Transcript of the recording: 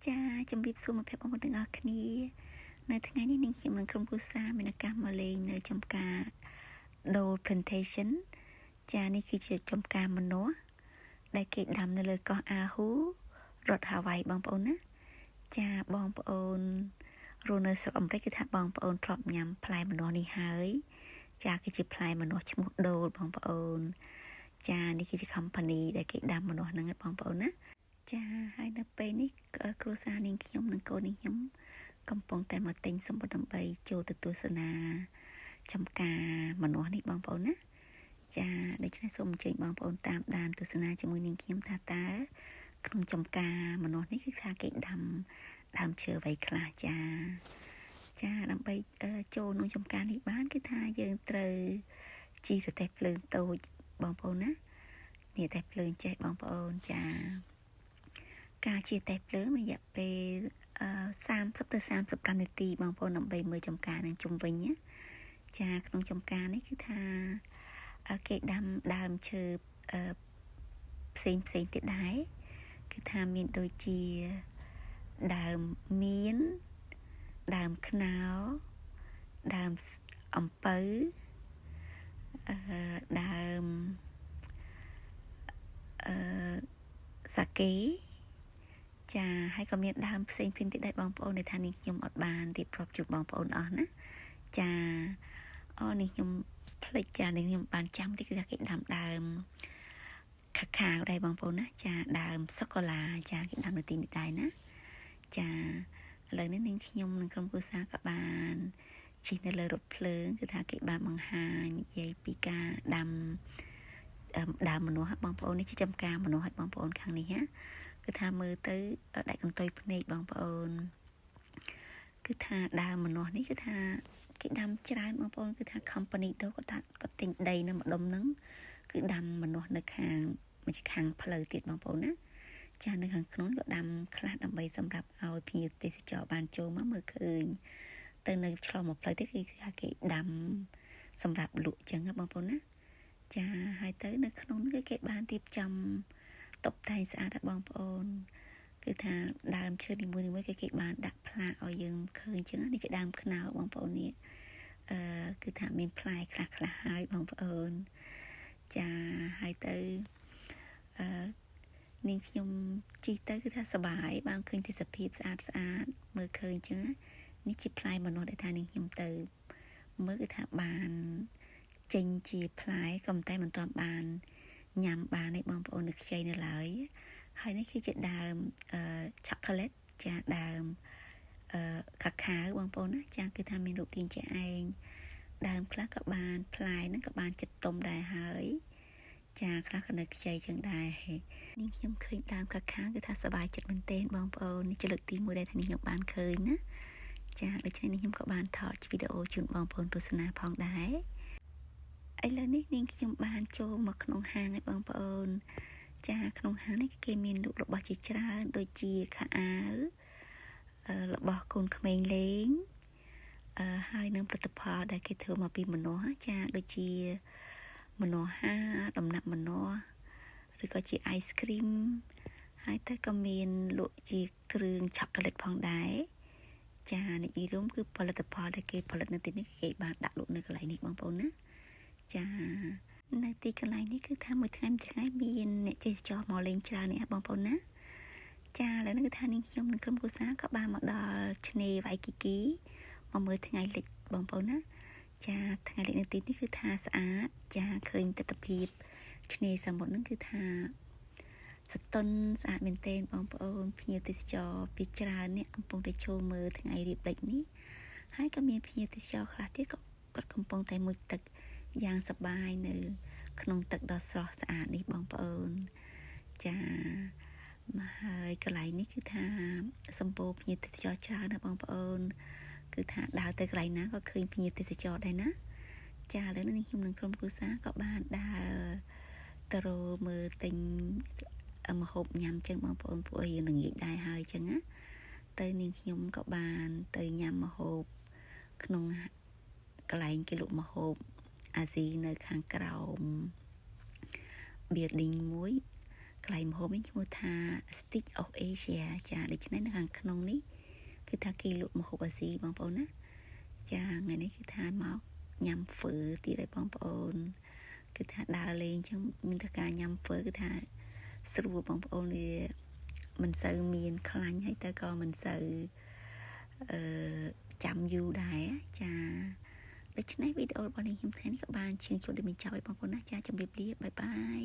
ចាជំរាបសួរមកភ័ក្របងប្អូនទាំងអស់គ្នានៅថ្ងៃនេះនាងខ្ញុំនឹងក្រុមគ្រួសារមានឱកាសមកលេងនៅចំការ Dole Plantation ចានេះគឺជាចំការម្នាស់ដែលគេដាំនៅលើកោះអាហ៊ូរដ្ឋ Hawaii បងប្អូនណាចាបងប្អូនរស់នៅស្រុកអាមេរិកគឺថាបងប្អូនធ្លាប់ញ៉ាំផ្លែម្នាស់នេះហើយចាគឺជាផ្លែម្នាស់ឈ្មោះ Dole បងប្អូនចានេះគឺជា company ដែលគេដាំម្នាស់ហ្នឹងឯងបងប្អូនណាចាហើយនៅពេលនេះគ្រួសារនាងខ្ញុំនិងកូននាងខ្ញុំកំពុងតែមកទិញសម្បត្តិដើម្បីចូលទៅទស្សនាចំការម្នាស់នេះបងប្អូនណាចាដូច្នេះសូមអញ្ជើញបងប្អូនតាមដានទស្សនាជាមួយនាងខ្ញុំថាតើក្នុងចំការម្នាស់នេះគឺថាគេដាំដើមឈើអ្វីខ្លះចាដើម្បីចូលក្នុងចំការនេះបានគឺថាយើងត្រូវជិះរទេះភ្លើងតូចបងប្អូនណានេះតែភ្លើងចេះបងប្អូនចាការជិះតែភ្លើងរយៈពេល30ទៅ35នាទីបងប្អូនដើម្បីមើលចំការនឹងជុំវិញណាចាក្នុងចំការនេះគឺថាគេដាំដើមឈើផ្សេងទៀតដែរគឺថាមានដូចជាដើមមៀនដើមខ្នុរដើមអំពៅដើមសាកេចាហើយក៏មានដើមផ្សេងទៀតដែរបងប្អូនដែលថានេះខ្ញុំអត់បានរៀបរាប់ជូនបងប្អូនអស់ណាចានេះខ្ញុំផ្លេចចានេះខ្ញុំបានចាំតិចគឺថាគេដាំដើមខាខាវដែរបងប្អូនណាចាដើមសូកូឡាចាគេដាំនៅទីនេះដែរណាចាឥឡូវនេះនាងខ្ញុំនិងក្រុមគ្រួសារក៏បានជិះនៅលើរថភ្លើងគឺថាគេបានបង្ហាញនិយាយពីការដាំដើមម្នាស់បងប្អូននេះជាចំការម្នាស់ឲ្យបងប្អូនខាងនេះណាគឺថាមើលទៅដាច់កន្ទុយភ្នែកបងប្អូនគឺថាដើមម្នាស់នេះគឺថាគេដាំច្រើនបងប្អូនគឺថា company ទៅគាត់ទិញដីនៅម្ដុំហ្នឹងគឺដាំម្នាស់នៅខាងមួយខាងផ្លូវទៀតបងប្អូនណាចានៅខាងក្នុងក៏ដាំខ្លះដើម្បីសម្រាប់ឲ្យភ្ញៀវទេសចរបានចូលមកមើលឃើញទៅនៅឆ្លងមកផ្លូវទៀតគឺថាគេដាំសម្រាប់លក់ចឹងណាបងប្អូនណាចាហើយទៅនៅក្នុងនោះគេបានរៀបចំតុបតែងស្អាតដល់បងប្អូនគឺថាដើមឈើនីមួយៗគេបានដាក់ផ្លាកឲ្យយើងឃើញចឹងនេះជាដើមខ្នុរបងប្អូននេះគឺថាមានផ្លែខ្លះហើយបងប្អូនចាហើយទៅនាងខ្ញុំជិះទៅគឺថាសប្បាយបានឃើញទេសភាពស្អាតមើលឃើញចឹងនេះជាផ្លែម្នាស់ដែលថានាងខ្ញុំទៅមើលគឺថាបានចេញជាផ្លែក៏តែមិនទាន់បានញ៉ាំបានទេបងប្អូននៅខ្ចីនៅឡើយហើយនេះគឺជាដើមឆូកូឡេតចាដើមកាខាវបងប្អូនណាចាគឺថាមានរូបរាងជាឯងដើមខ្លះក៏បានផ្លែហ្នឹងក៏បានចិត្តទុំដែរហើយចាខ្លះក៏នៅខ្ចីចឹងដែរនេះខ្ញុំឃើញដើមកាខាវគឺថាសប្បាយចិត្តមែនទែនបងប្អូននេះជាលើកទី1ដែលថានេះខ្ញុំបានឃើញណាចាដូច្នេះនេះខ្ញុំក៏បានថតវីដេអូជូនបងប្អូនទស្សនាផងដែរឥឡូវនេះនាងខ្ញុំបានចូលមកក្នុងហាងហើយបងប្អូនចាក្នុងហាងនេះគេមានលក់របស់ជាច្រើនដូចជាខោអាវរបស់កូនក្មេងលេងហើយនឹងផលិតផលដែលគេធ្វើមកពីម្នាស់ចាដូចជាម្នាស់ហាដំណាប់ម្នាស់ឬក៏ជាអាយស្គ្រីមហើយទៅក៏មានលក់ជាគ្រឿងឆូកូឡេតផងដែរចានិយាយរួមគឺផលិតផលដែលគេផលិតនៅទីនេះគេបានដាក់លក់នៅកន្លែងនេះបងប្អូនណាចានៅទីកន្លែងនេះគឺថាមួយថ្ងៃមានអ្នកទេសចរមកលេងច្រើននេះបងប្អូនណាចាឥឡូវនេះគឺថានាងខ្ញុំនិងក្រុមគ្រួសារក៏បានមកដល់ឆ្នេរវ៉ៃគីគីមកមើលថ្ងៃលិចបងប្អូនណាចាថ្ងៃលិចនៅទីនេះគឺថាស្អាតចាឃើញទិដ្ឋភាពឆ្នេរសមុទ្រហ្នឹងគឺថាសតុនស្អាតមែនទែនបងប្អូនភ្ញៀវទេសចរពីច្រើនអ្នកកំពុងតែចូលមើលថ្ងៃរៀបលិចនេះហើយក៏មានភ្ញៀវទេសចរខ្លះទៀតក៏គាត់កំពុងតែមុជទឹកយ៉ាងសប្បាយនៅក្នុងទឹកដ៏ស្រស់ស្អាតនេះបងប្អូនចាមកហើយកន្លែងនេះគឺថាសម្បូរភ្ញៀវទេសចរច្រើនណាបងប្អូនគឺថាដើរទៅកន្លែងណាក៏ឃើញភ្ញៀវទេសចរដែរណាចាឥឡូវនេះខ្ញុំនិងក្រុមគ្រួសារក៏បានដើរទៅរកមើលទិញម្ហូបញ៉ាំចឹងបងប្អូនពួកយើងនឹងនិយាយដែរហើយចឹងណាទៅនាងខ្ញុំក៏បានទៅញ៉ាំម្ហូបក្នុងកន្លែងគេលក់ម្ហូបអាស៊ីនៅខាងក្រោម building មួយ កន្លែងម្ហូបនេះឈ្មោះថា Stitch of Asia ចាដូច្នេះនៅខាងក្នុងនេះគឺថាគេលក់ម្ហូបអាស៊ីបងប្អូនណាចាថ្ងៃនេះគឺថាមកញ៉ាំហ្វឺទៀតហើយបងប្អូនគឺថាដើរលេងចឹងមានតែការញ៉ាំហ្វឺគឺថាស្រួលបងប្អូនវាមិនសូវមានខ្លាញ់ហើយទៅក៏មិនសូវចាំយូរដែរចាដូច្នេះវីដេអូរបស់នេះខ្ញុំថ្ងៃនេះក៏បានជើងចូលដល់បញ្ចប់ហើយបងប្អូនណាចាជម្រាបលាបាយបាយ